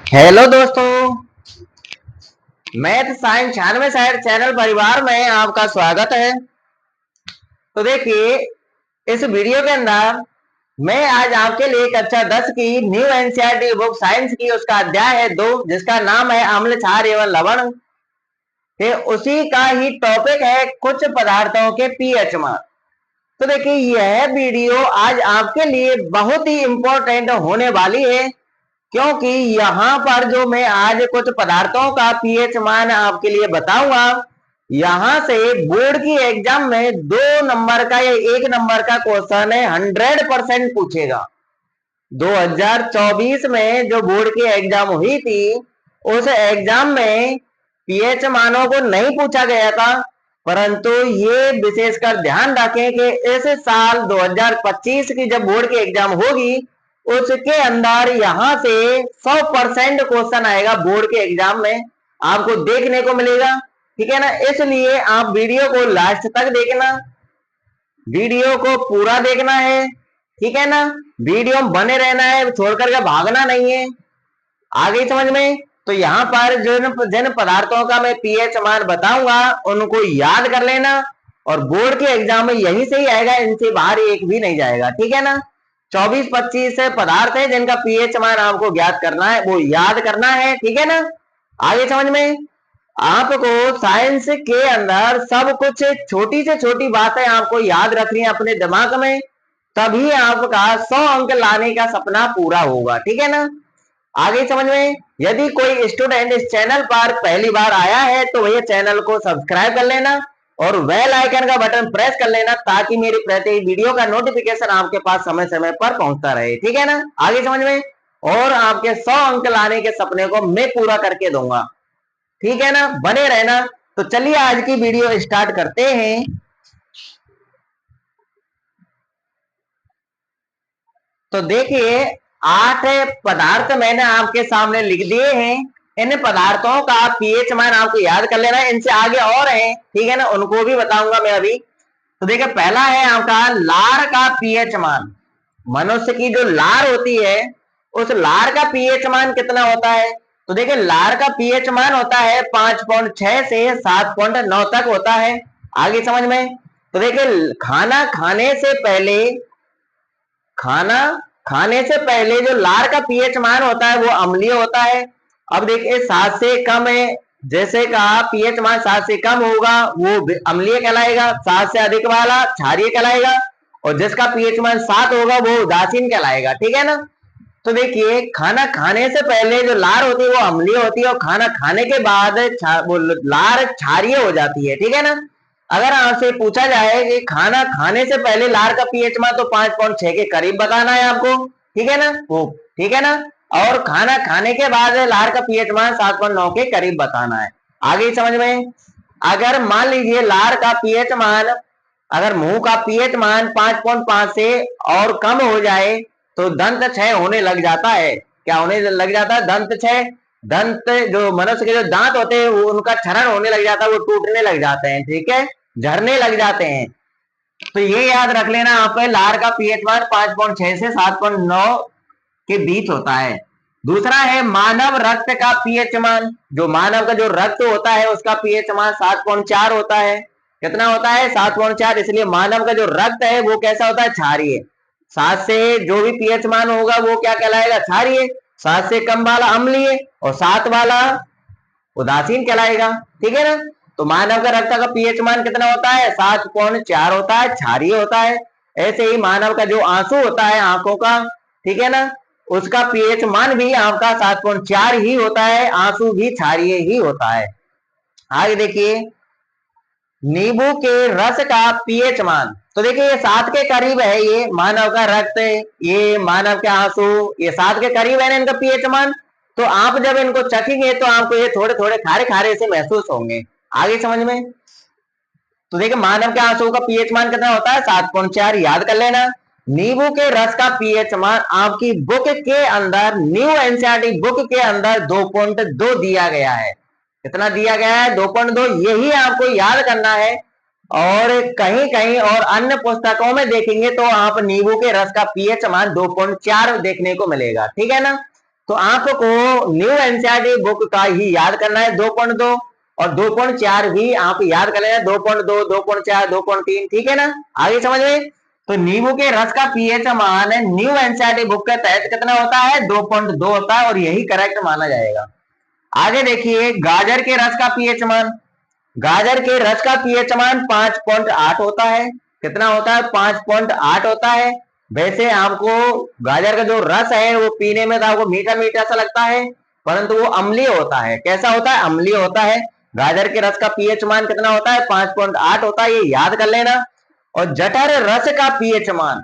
Hello दोस्तों, math science 96 channel परिवार में आपका स्वागत है। तो देखिए, इस वीडियो के अंदर मैं आज आपके लिए कक्षा 10 की न्यू एनसीईआरटी बुक साइंस की उसका अध्याय है 2, जिसका नाम है अम्ल, क्षार एवं लवण। ये उसी का ही टॉपिक है कुछ पदार्थों के पीएच मान। तो देखिए, यह वीडियो आज आपके लिए बहुत ही इंपॉर्टेंट होने वाली है, क्योंकि यहाँ पर जो मैं आज कुछ पदार्थों का पीएच मान आपके लिए बताऊंगा, यहाँ से बोर्ड की एग्जाम में 2 नंबर का या 1 नंबर का क्वेश्चन है 100% पूछेगा। 2024 में जो बोर्ड की एग्जाम हुई थी, उस एग्जाम में पीएच मानों को नहीं पूछा गया था, परंतु ये विशेषकर ध्यान रखें कि इस साल 2025 की जब बोर्ड की एग्जाम होगी, उसके अंदर यहाँ से 100% क्वेश्चन आएगा बोर्ड के एग्जाम में, आपको देखने को मिलेगा। ठीक है ना, इसलिए आप वीडियो को लास्ट तक देखना, वीडियो को पूरा देखना है। ठीक है ना, वीडियो में बने रहना है, छोड़ करके भागना नहीं है। आगे समझ में? तो यहाँ पर जिन पदार्थों का मैं पीएच मान बताऊंगा उनको याद कर लेना, और बोर्ड के एग्जाम में यही से ही आएगा, इनसे बाहर एक भी नहीं जाएगा। ठीक है ना, 24-25 पदार्थ है जिनका पीएच मान आपको ज्ञात करना है, वो याद करना है। ठीक है ना, आगे समझ में? आपको साइंस के अंदर सब कुछ छोटी से छोटी बातें आपको याद रखनी है अपने दिमाग में, तभी आपका 100 अंक लाने का सपना पूरा होगा। ठीक है ना, आगे समझ में? यदि कोई स्टूडेंट इस चैनल पर पहली बार आया है तो वह चैनल को सब्सक्राइब कर लेना और बेल आइकन का बटन प्रेस कर लेना, ताकि मेरी प्रत्येक वीडियो का नोटिफिकेशन आपके पास समय समय पर पहुंचता रहे। ठीक है ना, आगे समझ में? और आपके 100 अंक लाने के सपने को मैं पूरा करके दूंगा। ठीक है ना, बने रहना। तो चलिए आज की वीडियो स्टार्ट करते हैं। तो देखिए, 8 पदार्थ मैंने आपके सामने लिख दिए हैं। इन पदार्थों का पीएच मान आपको याद कर लेना है, इनसे आगे और है। ठीक है ना, उनको भी बताऊंगा मैं अभी। तो देखिए, पहला है आपका लार का पीएच मान। मनुष्य की जो लार होती है, उस लार का पीएच मान कितना होता है? तो देखिए, लार का पीएच मान होता है 5.6 से 7.9 तक होता है। आगे समझ में? तो देखिए, खाना खाने से पहले जो लार का पीएच मान होता है वो अम्लीय होता है। अब देखिए, 7 से कम है, जैसे कहा पीएच मान 7 से कम होगा वो अम्लीय कहलाएगा, 7 से अधिक वाला क्षारीय कहलाएगा, और जिसका पीएच मान 7 होगा वो उदासीन कहलाएगा। ठीक है ना, तो देखिए, खाना खाने से पहले जो लार होती है वो अम्लीय होती है, और खाना खाने के बाद वो लार क्षारीय हो जाती है। ठीक है ना, अगर आपसे पूछा जाए कि खाना खाने से पहले लार का पीएच मान, तो 5.6 के करीब बताना है आपको। ठीक है ना, वो ठीक है ना, और खाना खाने के बाद लार का पीएच मान 7.9 के करीब बताना है। आगे समझ में? अगर मान लीजिए लार का पीएच मान, अगर मुंह का पीएच मान 5.5 से और कम हो जाए तो दंत क्षय होने लग जाता है। क्या होने लग जाता है? दंत क्षय। दंत, जो मनुष्य के जो दांत होते हैं वो उनका क्षरण होने लग जाता है, वो टूटने लग जाते हैं। ठीक है, झरने लग जाते हैं। तो ये याद रख लेना, आपका लार का पीएच मान 5.6 से 7.9 के बीच होता है। दूसरा है मानव रक्त का पीएच मान। जो मानव का जो रक्त होता है उसका पीएच मान 7.4 होता है। कितना होता है? 7.4। इसलिए मानव का जो रक्त है वो कैसा होता है? क्षारीय। 7 से जो भी पीएच मान होगा वो क्या कहलाएगा? क्षारीय। 7 से कम वाला अम्लीय, और 7 वाला उदासीन कहलाएगा। ठीक है ना, तो मानव का रक्त का पीएच मान कितना होता है? 7.4 होता है, क्षारीय होता है। ऐसे ही मानव का जो आंसू होता है आंखों का, ठीक है ना, उसका पीएच मान भी आपका 7.4 ही होता है, आंसू भी क्षारीय ही होता है। आगे देखिए, नींबू के रस का पीएच मान। तो देखिए, ये 7 के करीब है, ये मानव का रक्त, ये मानव के आंसू, ये 7 के करीब है ना इनका पीएच मान। तो आप जब इनको चखेंगे तो आपको ये थोड़े थोड़े खारे खारे से महसूस होंगे। आगे समझ में? तो देखिए, मानव के आंसू का पीएच मान कितना होता है? 7.4, याद कर लेना। नींबू के रस का पीएच मान आपकी बुक के अंदर, न्यू एनसीईआरटी बुक के अंदर 2.2 दिया गया है। कितना दिया गया है? 2.2। यही आपको याद करना है, और कहीं कहीं और अन्य पुस्तकों में देखेंगे तो आप नींबू के रस का पीएच मान 2.4 देखने को मिलेगा। ठीक है ना, तो आपको न्यू एनसीईआरटी बुक का ही याद करना है 2.2 और 2.4 भी आप याद कर लेना 2.2, 2.4, 2.3, ठीक है ना। आगे समझ में। तो नींबू के रस का पीएच मान न्यू एनसीईआरटी बुक के तहत कितना होता है 2.2 होता है और यही करेक्ट माना जाएगा। आगे देखिए गाजर के रस का पीएच मान, गाजर के रस का पीएच मान 5.8 होता है। कितना होता है 5.8 होता है। वैसे आपको गाजर का जो रस है वो पीने में तो आपको मीठा मीठा सा लगता है, परंतु वो अम्लीय होता है। कैसा होता है अम्लीय होता है। गाजर के रस का पीएच मान कितना होता है 5.8 होता है, ये याद कर लेना। और जठर रस का पीएच मान,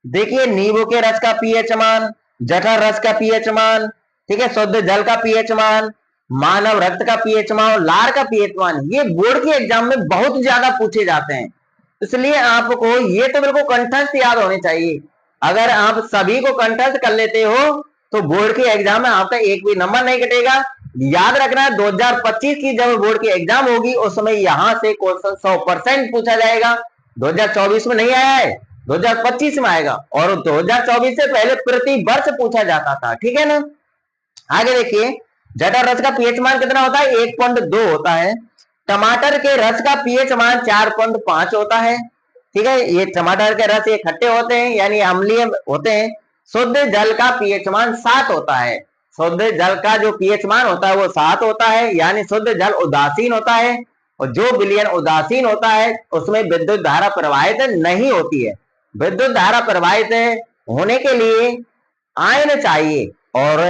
देखिए नींबू के रस का पीएच मान, जठर रस का पीएच मान, ठीक है, शुद्ध जल का पीएच मान, मानव रक्त का पीएच मान और लार का पीएच मान, ये बोर्ड के एग्जाम में बहुत ज्यादा पूछे जाते हैं। इसलिए आपको ये तो बिल्कुल कंठस्थ याद होने चाहिए। अगर आप सभी को कंठस्थ कर लेते हो तो बोर्ड के एग्जाम में आपका एक भी नंबर नहीं कटेगा। याद रखना 2025 की जब बोर्ड की एग्जाम होगी उस समय यहां से क्वेश्चन 100% पूछा जाएगा। 2024 में नहीं आया है, 2025 में आएगा और 2024 से पहले प्रति वर्ष पूछा जाता था, ठीक है ना। आगे देखिए जठर रस का पीएच मान कितना होता है 1.2 होता है। टमाटर के रस का पीएच मान 4.5 होता है, ठीक है। ये टमाटर के रस ये खट्टे होते हैं यानी अम्लीय होते हैं। शुद्ध जल का पीएच मान 7 होता है। शुद्ध जल का जो पीएच मान होता है वो 7 होता है, यानी शुद्ध जल उदासीन होता है। और जो विलयन उदासीन होता है उसमें विद्युत धारा प्रवाहित नहीं होती है। विद्युत धारा प्रवाहित होने के लिए आयन चाहिए और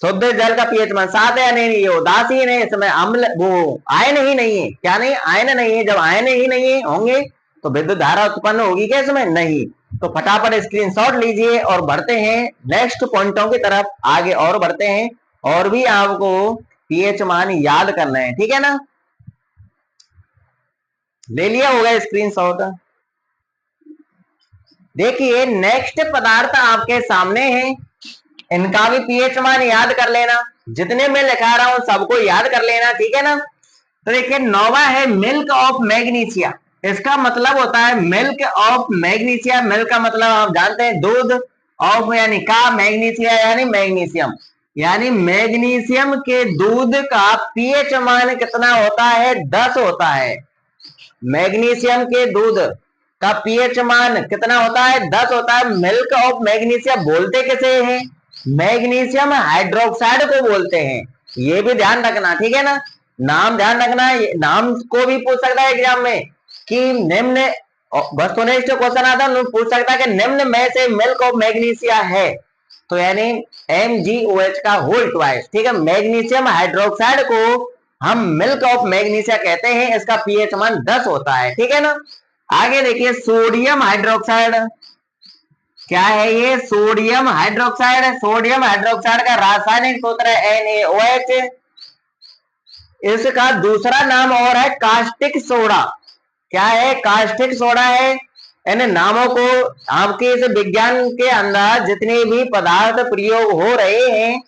शुद्ध जल का पीएच मान 7 है या नहीं, ये उदासीन है, इसमें अम्ल वो आयन ही नहीं है। क्या नहीं, आयन नहीं है। जब आयन ही नहीं है होंगे तो विद्युत धारा उत्पन्न होगी क्या इसमें, नहीं। तो फटाफट स्क्रीनशॉट लीजिए और बढ़ते हैं नेक्स्ट पॉइंटों की तरफ, आगे और बढ़ते हैं और भी आपको पीएच मान याद करना है, ठीक है ना। ले लिया होगा स्क्रीनशॉट। देखिए नेक्स्ट पदार्थ आपके सामने है, इनका भी पीएच मान याद कर लेना। जितने मैं लिखा रहा हूं सबको याद कर लेना, ठीक है ना। तो देखिए नौवा है मिल्क ऑफ मैग्नीशिया। इसका मतलब होता है मिल्क ऑफ मैग्नीशिया। मिल्क का मतलब आप जानते हैं दूध, ऑफ यानी का, मैग्नीशिया यानी मैग्नीशियम, यानी मैग्नीशियम के दूध का पीएच मान कितना होता है 10 होता है। मैग्नीशियम के दूध का पीएच मान कितना होता है 10 होता है। मिल्क ऑफ मैग्नीशिया बोलते किसे हैं, मैग्नीशियम हाइड्रोक्साइड को बोलते हैं। ये भी ध्यान रखना, ठीक है ना। नाम ध्यान रखना, नाम को भी पूछ सकता है एग्जाम में कि निम्न वस्तुनिष्ठ क्वेश्चन आता है, पूछ सकता है कि निम्न में से मिल्क ऑफ मैग्नीशिया है, तो यानी MgOH का होल ट्वाइस, ठीक है। मैग्नीशियम हाइड्रोक्साइड को हम मिल्क ऑफ मैग्नीशिया कहते हैं, इसका पीएच मान 10 होता है, ठीक है ना। आगे देखिए सोडियम हाइड्रोक्साइड, क्या है ये, सोडियम हाइड्रोक्साइड। सोडियम हाइड्रोक्साइड का रासायनिक सूत्र है NaOH। इसका दूसरा नाम और है कास्टिक सोडा। क्या है, कास्टिक सोडा है। इन नामों को आपके इस विज्ञान के अंदर जितने भी पदार्थ प्रयोग हो रहे हैं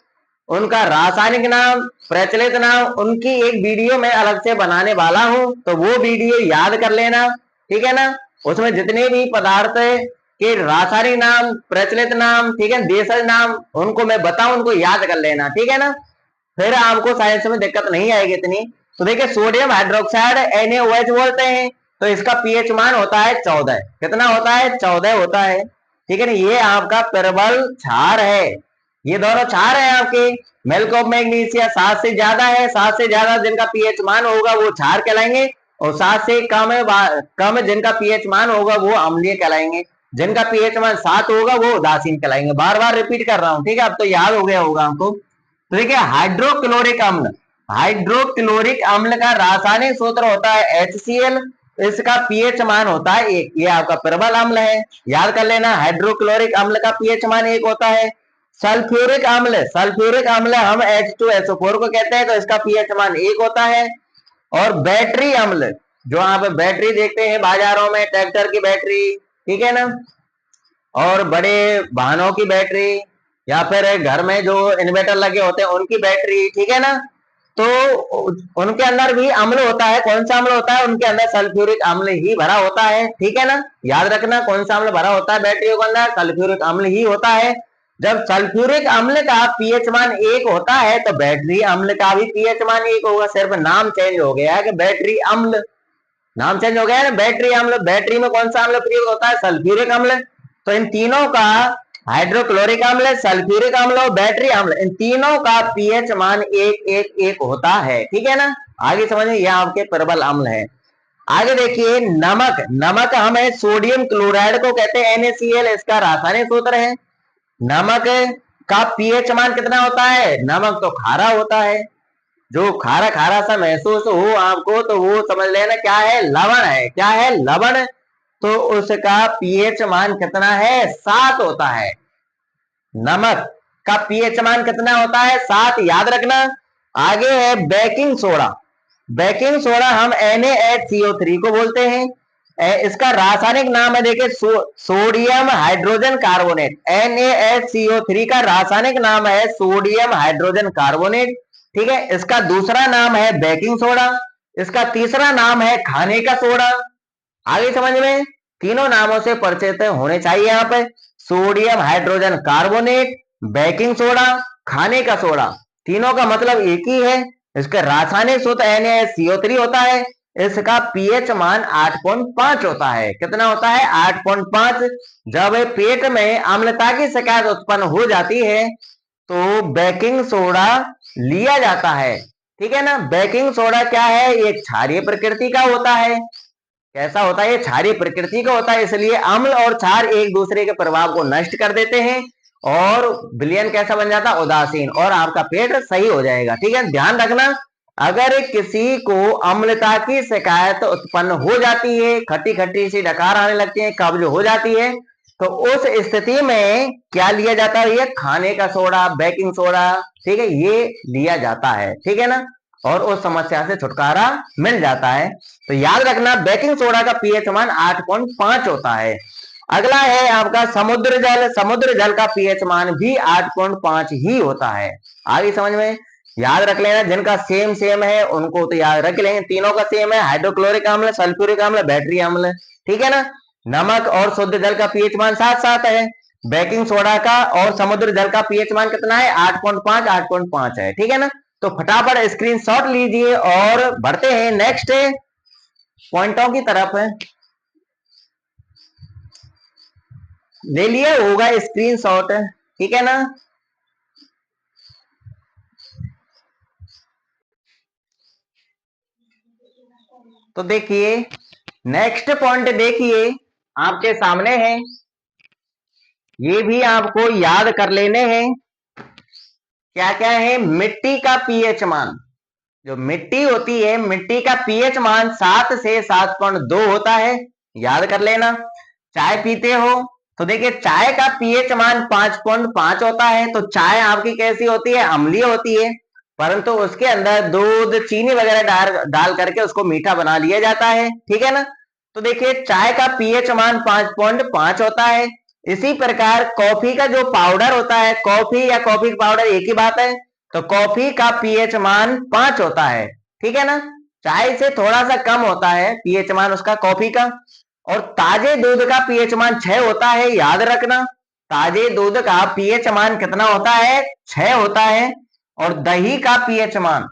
उनका रासायनिक नाम, प्रचलित नाम, उनकी एक वीडियो में अलग से बनाने वाला हूं, तो वो वीडियो याद कर लेना, ठीक है ना। उसमें जितने भी पदार्थ के रासायनिक नाम, प्रचलित नाम, ठीक है, देशज नाम, उनको मैं बताऊं, उनको याद कर लेना, ठीक है ना। फिर आपको साइंस में दिक्कत नहीं आएगी इतनी। तो देखिए सोडियम हाइड्रोक्साइड NaOH बोलते हैं, तो इसका पीएच मान होता है 14। कितना होता है 14 होता है, ठीक है ना। ये आपका प्रबल क्षार है, ये दोनों क्षार है आपके। मिल्क ऑफ मैग्नीशिया 7 से ज्यादा है, 7 से ज्यादा जिनका पीएच मान होगा वो क्षार कहलाएंगे और 7 से कम जिनका पीएच मान होगा वो अम्लीय कहलाएंगे। जिनका पीएच मान 7 होगा वो उदासीन कहलाएंगे। बार बार रिपीट कर रहा हूं, ठीक है, अब तो याद हो गया होगा आपको। तो देखिए हाइड्रोक्लोरिक अम्ल, हाइड्रोक्लोरिक अम्ल का रासायनिक सूत्र होता है HCl। इसका पीएच मान होता है 1। ये आपका प्रबल अम्ल है, याद कर लेना। हाइड्रोक्लोरिक अम्ल का पीएच मान 1 होता है। सल्फ्यूरिक अम्ल, सल्फ्यूरिक अम्ल हम H2SO4 को कहते हैं, तो इसका पीएच मान 1 होता है। और बैटरी अम्ल, जो आप बैटरी देखते हैं बाजारों में, ट्रैक्टर की बैटरी, ठीक है ना, और बड़े वाहनों की बैटरी या फिर घर में जो इन्वर्टर लगे होते हैं उनकी बैटरी, ठीक है ना, तो उनके अंदर भी अम्ल होता है। कौन सा अम्ल होता है, उनके अंदर सल्फ्यूरिक अम्ल ही भरा होता है, ठीक है ना। याद रखना कौन सा अम्ल भरा होता है बैटरियों के अंदर, सल्फ्यूरिक अम्ल ही होता है। जब सल्फ्यूरिक अम्ल का पीएच मान 1 होता है तो बैटरी अम्ल का भी पीएच मान 1 होगा, सिर्फ नाम चेंज हो गया है कि बैटरी अम्ल, नाम चेंज हो गया है ना, बैटरी अम्ल। बैटरी में कौन सा अम्ल प्रयोग होता है? सल्फ्यूरिक अम्ल। तो इन तीनों का, हाइड्रोक्लोरिक अम्ल, सल्फ्यूरिक अम्ल और बैटरी अम्ल, इन तीनों का पीएच मान 1 होता है, ठीक है ना। आगे समझिए, यह आपके प्रबल अम्ल है। आगे देखिए नमक, नमक हमें सोडियम क्लोराइड को कहते हैं NaCl, इसका रासायनिक सूत्र है। नमक का पीएच मान कितना होता है? नमक तो खारा होता है, जो खारा खारा सा महसूस हो आपको तो वो समझ लेना क्या है? लवण है। क्या है? लवण। तो उसका पीएच मान कितना है? 7 होता है। नमक का पीएच मान कितना होता है? 7, याद रखना। आगे है बेकिंग सोडा। बेकिंग सोडा हम NaHCO3 को बोलते हैं। इसका रासायनिक नाम है, देखिए सोडियम हाइड्रोजन कार्बोनेट। NaHCO3 का रासायनिक नाम है सोडियम हाइड्रोजन कार्बोनेट, ठीक है। इसका दूसरा नाम है बेकिंग सोडा, इसका तीसरा नाम है खाने का सोडा। आगे समझ में, तीनों नामों से परिचित होने चाहिए यहाँ पे। Sodium hydrogen carbonate, baking soda, खाने का सोडा, तीनों का मतलब एक ही है। इसका रासायनिक सूत्र NaCO3 होता है। इसका पीएच मान 8.5 होता है। कितना होता है? 8.5। जब पेट में अम्लता की शिकायत उत्पन्न हो जाती है तो बेकिंग सोडा लिया जाता है, ठीक है ना। बेकिंग सोडा क्या है? ये क्षारीय प्रकृति का होता है। कैसा होता है? ये क्षारीय प्रकृति का होता है, इसलिए अम्ल और क्षार एक दूसरे के प्रभाव को नष्ट कर देते हैं और विलयन कैसा बन जाता है? उदासीन, और आपका पेट सही हो जाएगा, ठीक है। ध्यान रखना, अगर किसी को अम्लता की शिकायत उत्पन्न हो जाती है, खट्टी खट्टी सी डकार आने लगती है, कब्ज हो जाती है, तो उस स्थिति में क्या लिया जाता है? ये खाने का सोडा, बेकिंग सोडा, ठीक है, ये लिया जाता है, ठीक है ना। और उस समस्या से छुटकारा मिल जाता है। तो याद रखना, बेकिंग सोडा का पीएच मान 8.5 होता है। अगला है आपका समुद्र जल। समुद्र जल का पीएच मान भी 8.5 ही होता है। आगे समझ में, याद रख लेना, जिनका सेम सेम है उनको तो याद रख लेंगे। तीनों का सेम है, हाइड्रोक्लोरिक अम्ल, सल्फ्यूरिक अम्ल, बैटरी अम्ल, ठीक है ना। नमक और शुद्ध जल का पीएच मान 7 है। बेकिंग सोडा का और समुद्र जल का पीएच मान कितना है? 8.5 है, ठीक है ना। तो फटाफट स्क्रीनशॉट लीजिए और बढ़ते हैं नेक्स्ट पॉइंटों की तरफ। ले लिया होगा स्क्रीनशॉट, ठीक है ना। तो देखिए नेक्स्ट पॉइंट, देखिए आपके सामने है, ये भी आपको याद कर लेने हैं। क्या क्या है? मिट्टी का पीएच मान, जो मिट्टी होती है, मिट्टी का पीएच मान 7 से 7.2 होता है, याद कर लेना। चाय पीते हो तो देखिए चाय का पीएच मान 5.5 होता है। तो चाय आपकी कैसी होती है? अम्लीय होती है, परंतु उसके अंदर दूध, चीनी वगैरह डाल करके उसको मीठा बना लिया जाता है, ठीक है ना। तो देखिए चाय का पीएच मान 5.5 होता है। इसी प्रकार कॉफी का जो पाउडर होता है, कॉफी या कॉफी पाउडर एक ही बात है, तो कॉफी का पीएच मान 5 होता है, ठीक है ना। चाय से थोड़ा सा कम होता है पीएच मान उसका, कॉफी का। और ताजे दूध का पीएच मान 6 होता है, याद रखना। ताजे दूध का पीएच मान कितना होता है? 6 होता है। और दही का पीएच मान,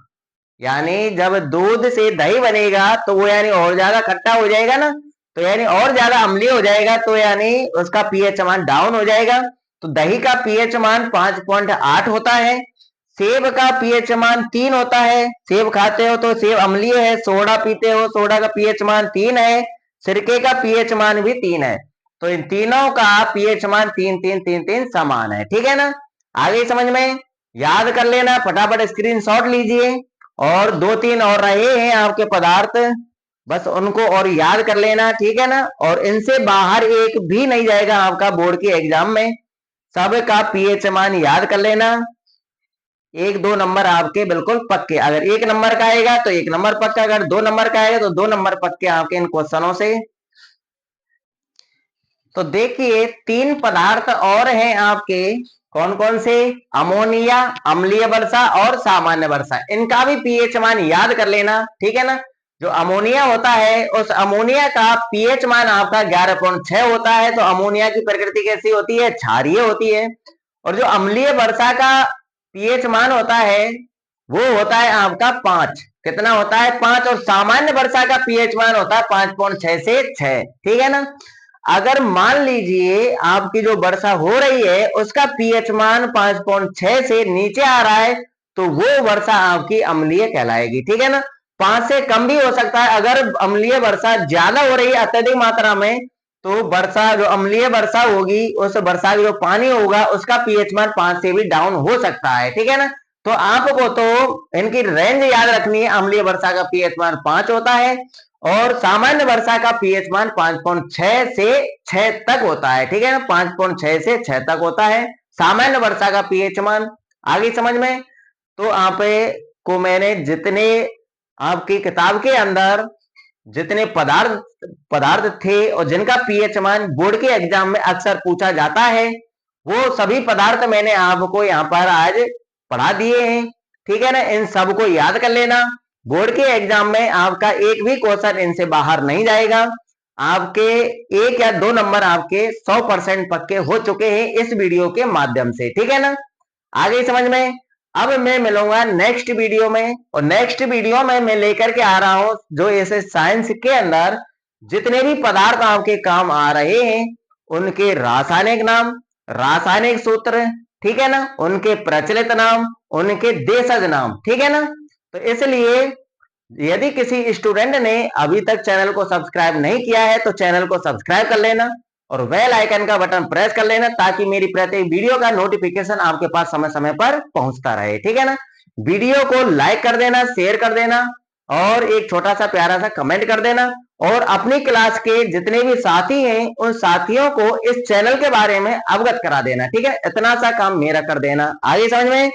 यानी जब दूध से दही बनेगा तो वो यानी और ज्यादा खट्टा हो जाएगा ना, तो यानी और ज्यादा अम्लीय हो जाएगा, तो यानी उसका पीएच मान डाउन हो जाएगा। तो दही का पीएच मान 5.8 होता है। सेब का पीएच मान 3 होता है, सेब खाते हो तो सेब अम्लीय है। सोडा पीते हो, सोडा का पीएच मान 3 है। सिरके का पीएच मान भी 3 है। तो इन तीनों का पीएच मान 3 समान है, ठीक है ना। आगे समझ में, याद कर लेना, फटाफट स्क्रीनशॉट लीजिए। और 2-3 और रहे हैं आपके पदार्थ, बस उनको और याद कर लेना, ठीक है ना। और इनसे बाहर एक भी नहीं जाएगा आपका बोर्ड के एग्जाम में, सबका पीएच मान याद कर लेना। 1-2 नंबर आपके बिल्कुल पक्के, अगर 1 नंबर का आएगा तो 1 नंबर पक्का, अगर 2 नंबर का आएगा तो 2 नंबर पक्के आपके इन क्वेश्चनों से। तो देखिए 3 पदार्थ और हैं आपके, कौन कौन से? अमोनिया, अम्लीय वर्षा और सामान्य वर्षा। इनका भी पीएच मान याद कर लेना, ठीक है ना। जो अमोनिया होता है, उस अमोनिया का पीएच मान आपका 11.6 होता है। तो अमोनिया की प्रकृति कैसी होती है? क्षारीय होती है। और जो अम्लीय वर्षा का पीएच मान होता है वो होता है आपका 5। कितना होता है? 5। और सामान्य वर्षा का पीएच मान होता है 5.6 से 6। ठीक है ना। अगर मान लीजिए आपकी जो वर्षा हो रही है उसका पीएच मान 5.6 से नीचे आ रहा है तो वो वर्षा आपकी अम्लीय कहलाएगी। ठीक है ना। 5 से कम भी हो सकता है। अगर अम्लीय वर्षा ज्यादा हो रही है अत्यधिक मात्रा में तो वर्षा जो अम्लीय वर्षा होगी उस वर्षा का जो पानी होगा उसका पीएच मान 5 से भी डाउन हो सकता है। ठीक है ना। तो आपको तो इनकी रेंज याद रखनी है। अम्लीय वर्षा का पीएच मान 5 होता है और सामान्य वर्षा का पीएच मान 5.6 से 6 तक होता है। ठीक है ना। 5.6 से 6 तक होता है सामान्य वर्षा का पीएच मान। आगे समझ में? तो आप को मैंने जितने आपकी किताब के अंदर जितने पदार्थ पदार्थ थे और जिनका पीएच मान बोर्ड के एग्जाम में अक्सर पूछा जाता है वो सभी पदार्थ मैंने आपको यहाँ पर आज पढ़ा दिए हैं। ठीक है ना। इन सब को याद कर लेना। बोर्ड के एग्जाम में आपका एक भी क्वेश्चन इनसे बाहर नहीं जाएगा। आपके 1 या 2 नंबर आपके 100% पक्के हो चुके हैं इस वीडियो के माध्यम से। ठीक है ना। आगे समझ में? अब मैं मिलूंगा नेक्स्ट वीडियो में और नेक्स्ट वीडियो में मैं लेकर के आ रहा हूं जो ऐसे साइंस के अंदर जितने भी पदार्थ आपके काम आ रहे हैं उनके रासायनिक नाम, रासायनिक सूत्र, ठीक है ना, उनके प्रचलित नाम, उनके देशज नाम। ठीक है ना। तो इसलिए यदि किसी स्टूडेंट ने अभी तक चैनल को सब्सक्राइब नहीं किया है तो चैनल को सब्सक्राइब कर लेना और बेल आइकन का बटन प्रेस कर लेना ताकि मेरी प्रत्येक वीडियो का नोटिफिकेशन आपके पास समय समय पर पहुंचता रहे। ठीक है ना। वीडियो को लाइक कर देना, शेयर कर देना और एक छोटा सा प्यारा सा कमेंट कर देना और अपनी क्लास के जितने भी साथी हैं उन साथियों को इस चैनल के बारे में अवगत करा देना। ठीक है। इतना सा काम मेरा कर देना। आगे समझ में?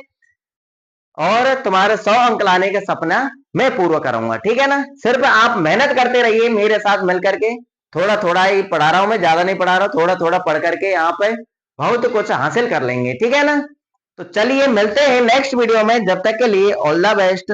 और तुम्हारे 100 अंक लाने का सपना मैं पूरा करूंगा। ठीक है ना। सिर्फ आप मेहनत करते रहिए मेरे साथ मिलकर के। थोड़ा थोड़ा ही पढ़ा रहा हूं मैं, ज्यादा नहीं पढ़ा रहा हूं। थोड़ा थोड़ा पढ़ करके यहाँ पे बहुत कुछ हासिल कर लेंगे। ठीक है ना। तो चलिए मिलते हैं नेक्स्ट वीडियो में। जब तक के लिए ऑल द बेस्ट।